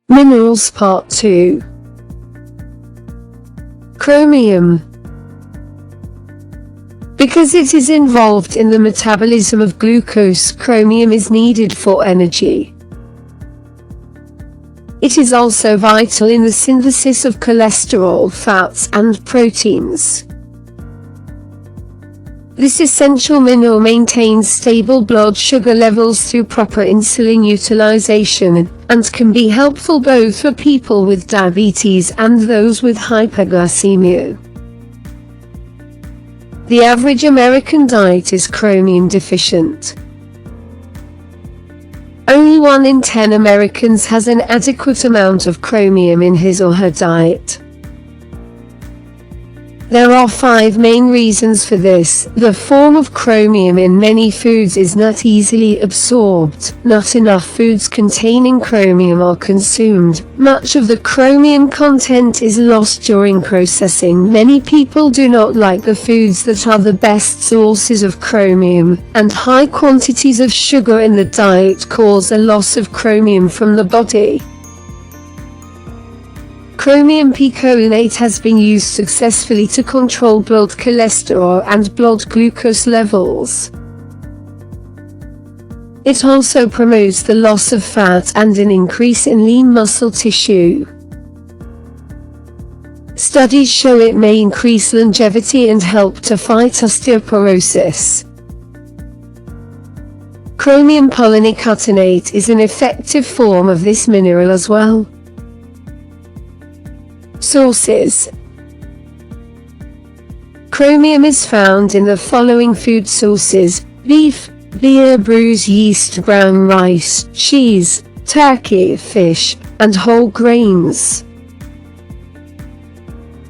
Minerals Part 2. Chromium. Because it is involved in the metabolism of glucose, chromium is needed for energy. It is also vital in the synthesis of cholesterol, fats, and proteins. This essential mineral maintains stable blood sugar levels through proper insulin utilization, and can be helpful both for people with diabetes and those with hyperglycemia. The average American diet is chromium deficient. Only 1 in 10 Americans has an adequate amount of chromium in his or her diet. There are 5 main reasons for this. The form of chromium in many foods is not easily absorbed. Not enough foods containing chromium are consumed. Much of the chromium content is lost during processing. Many people do not like the foods that are the best sources of chromium, and high quantities of sugar in the diet cause a loss of chromium from the body. Chromium picolinate has been used successfully to control blood cholesterol and blood glucose levels. It also promotes the loss of fat and an increase in lean muscle tissue. Studies show it may increase longevity and help to fight osteoporosis. Chromium polynicotinate is an effective form of this mineral as well. Sources. Chromium is found in the following food sources: beef, beer brews, yeast, brown rice, cheese, turkey, fish, and whole grains.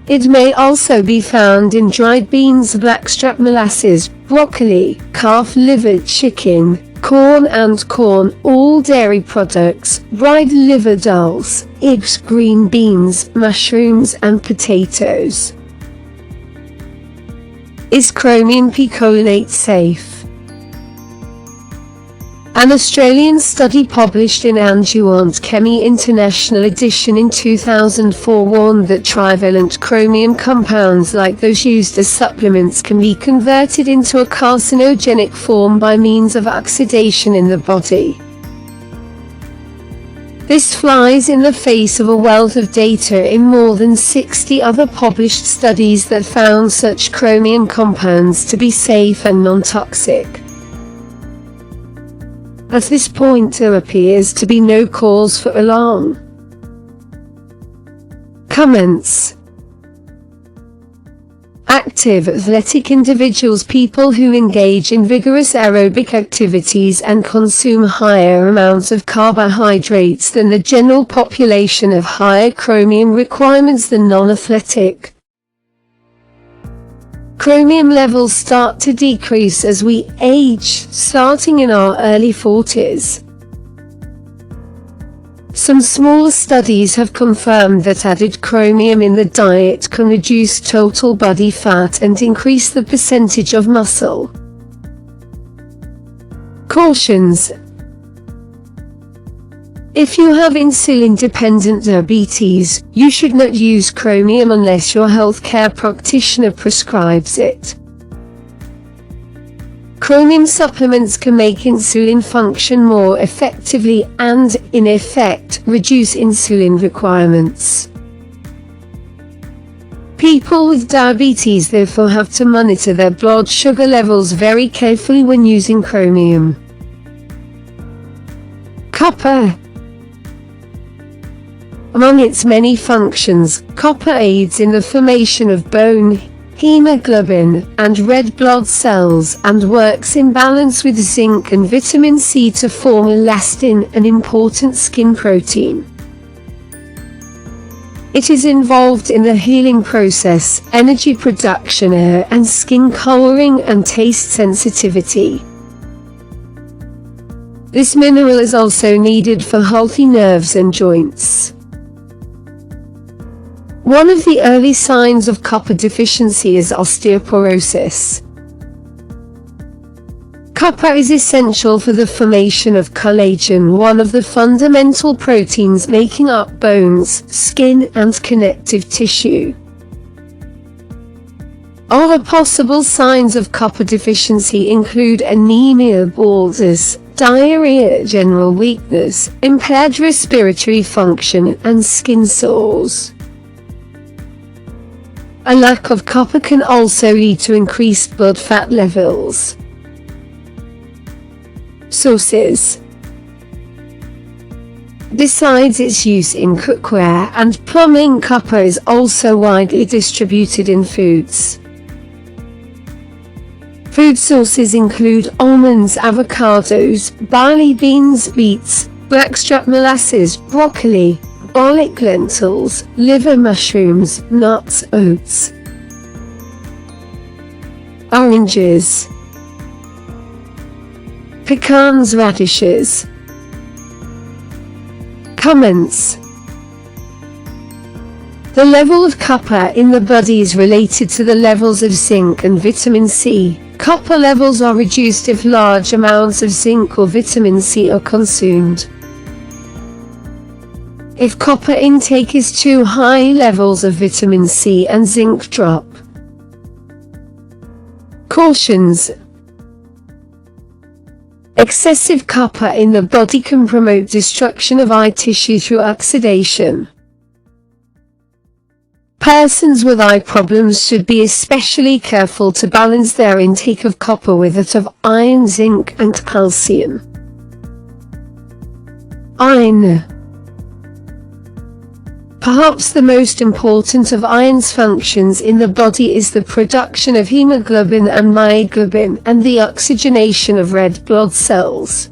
It may also be found in dried beans, blackstrap molasses, broccoli, calf liver, chicken, corn and corn, all dairy products, dried liver dulls, eggs, green beans, mushrooms, and potatoes. Is chromium picolinate safe? An Australian study published in Adjuvant Chemie International edition in 2004 warned that trivalent chromium compounds like those used as supplements can be converted into a carcinogenic form by means of oxidation in the body. This flies in the face of a wealth of data in more than 60 other published studies that found such chromium compounds to be safe and non-toxic. At this point, there appears to be no cause for alarm. Comments. Active, athletic individuals, people who engage in vigorous aerobic activities and consume higher amounts of carbohydrates than the general population, have higher chromium requirements than non-athletic. Chromium levels start to decrease as we age, starting in our early 40s. Some smaller studies have confirmed that added chromium in the diet can reduce total body fat and increase the percentage of muscle. Cautions. If you have insulin-dependent diabetes, you should not use chromium unless your healthcare practitioner prescribes it. Chromium supplements can make insulin function more effectively and, in effect, reduce insulin requirements. People with diabetes therefore have to monitor their blood sugar levels very carefully when using chromium. Copper. Among its many functions, copper aids in the formation of bone, hemoglobin, and red blood cells, and works in balance with zinc and vitamin C to form elastin, an important skin protein. It is involved in the healing process, energy production, hair and skin coloring, and taste sensitivity. This mineral is also needed for healthy nerves and joints. One of the early signs of copper deficiency is osteoporosis. Copper is essential for the formation of collagen, one of the fundamental proteins making up bones, skin, and connective tissue. Other possible signs of copper deficiency include anemia, baldness, diarrhea, general weakness, impaired respiratory function, and skin sores. A lack of copper can also lead to increased blood fat levels. Sources. Besides its use in cookware and plumbing, copper is also widely distributed in foods. Food sources include almonds, avocados, barley beans, beets, blackstrap molasses, broccoli, garlic, lentils, liver mushrooms, nuts, oats, oranges, pecans, radishes. Comments. The level of copper in the body is related to the levels of zinc and vitamin C. Copper levels are reduced if large amounts of zinc or vitamin C are consumed. If copper intake is too high, levels of vitamin C and zinc drop. Cautions. Excessive copper in the body can promote destruction of eye tissue through oxidation. Persons with eye problems should be especially careful to balance their intake of copper with that of iron, zinc, and calcium. Iron. Perhaps the most important of iron's functions in the body is the production of hemoglobin and myoglobin, and the oxygenation of red blood cells.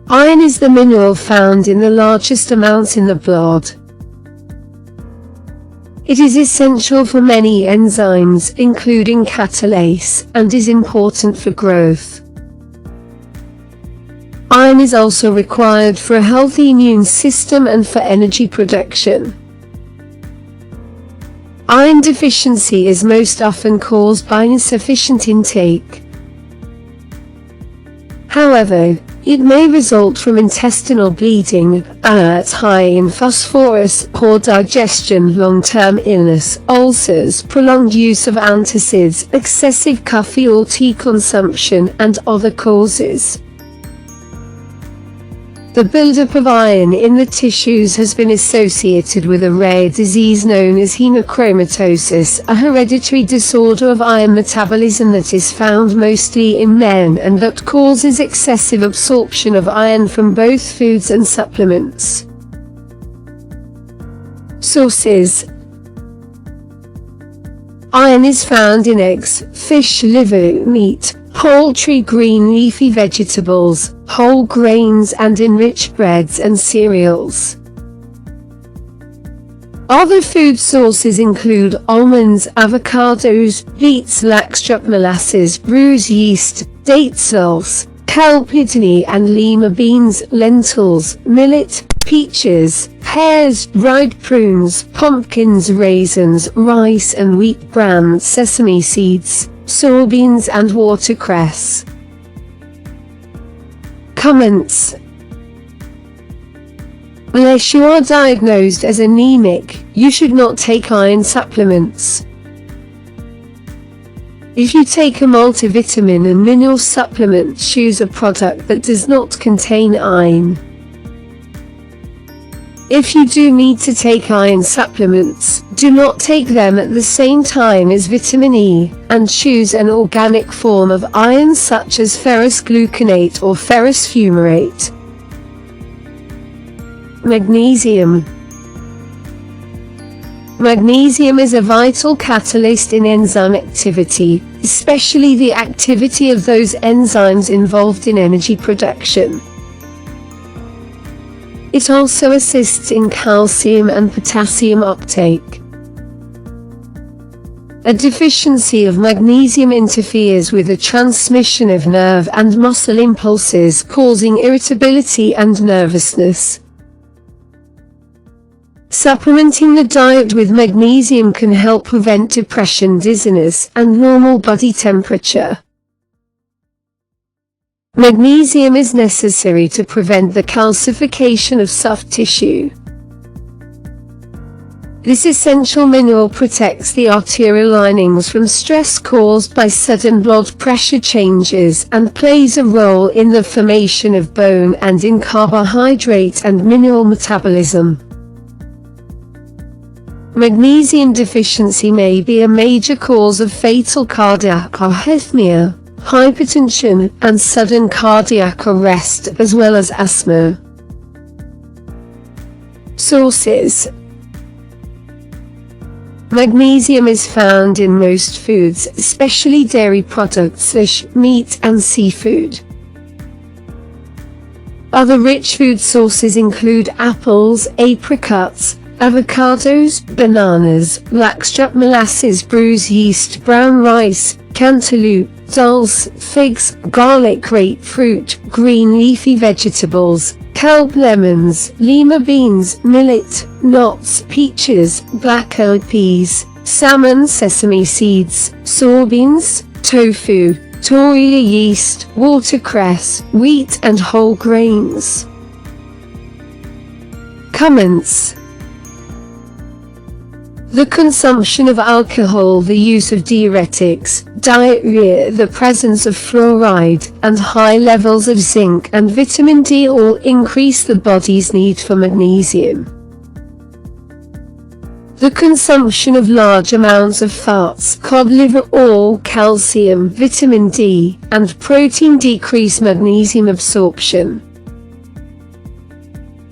Iron is the mineral found in the largest amounts in the blood. It is essential for many enzymes, including catalase, and is important for growth. Iron is also required for a healthy immune system and for energy production. Iron deficiency is most often caused by insufficient intake. However, it may result from intestinal bleeding, diet high in phosphorus, poor digestion, long-term illness, ulcers, prolonged use of antacids, excessive coffee or tea consumption, and other causes. The buildup of iron in the tissues has been associated with a rare disease known as hemochromatosis, a hereditary disorder of iron metabolism that is found mostly in men and that causes excessive absorption of iron from both foods and supplements. Sources. Iron is found in eggs, fish, liver, meat, poultry, green leafy vegetables, whole grains, and enriched breads and cereals. Other food sources include almonds, avocados, beets, blackstrap molasses, bruise yeast, date cells, kelpidony and lima beans, lentils, millet, peaches, pears, dried prunes, pumpkins, raisins, rice and wheat bran, sesame seeds, soybeans, and watercress. Comments. Unless you are diagnosed as anemic, you should not take iron supplements. If you take a multivitamin and mineral supplement, choose a product that does not contain iron. If you do need to take iron supplements, do not take them at the same time as vitamin E, and choose an organic form of iron such as ferrous gluconate or ferrous fumarate. Magnesium. Magnesium is a vital catalyst in enzyme activity, especially the activity of those enzymes involved in energy production. It also assists in calcium and potassium uptake. A deficiency of magnesium interferes with the transmission of nerve and muscle impulses, causing irritability and nervousness. Supplementing the diet with magnesium can help prevent depression, dizziness, and normal body temperature. Magnesium is necessary to prevent the calcification of soft tissue. This essential mineral protects the arterial linings from stress caused by sudden blood pressure changes and plays a role in the formation of bone and in carbohydrate and mineral metabolism. Magnesium deficiency may be a major cause of fatal cardiac arrhythmia, hypertension, and sudden cardiac arrest, as well as asthma. Sources: magnesium is found in most foods, especially dairy products, fish, meat, and seafood. Other rich food sources include apples, apricots, avocados, bananas, blackstrap molasses, bruise yeast, brown rice, cantaloupe, dulse, figs, garlic, grapefruit, green leafy vegetables, kelp, lemons, lima beans, millet, nuts, peaches, black-eyed peas, salmon, sesame seeds, soybeans, tofu, tortilla yeast, watercress, wheat, and whole grains. Comments: the consumption of alcohol, the use of diuretics, diarrhea, the presence of fluoride, and high levels of zinc and vitamin D all increase the body's need for magnesium. The consumption of large amounts of fats, cod liver oil, calcium, vitamin D, and protein decrease magnesium absorption.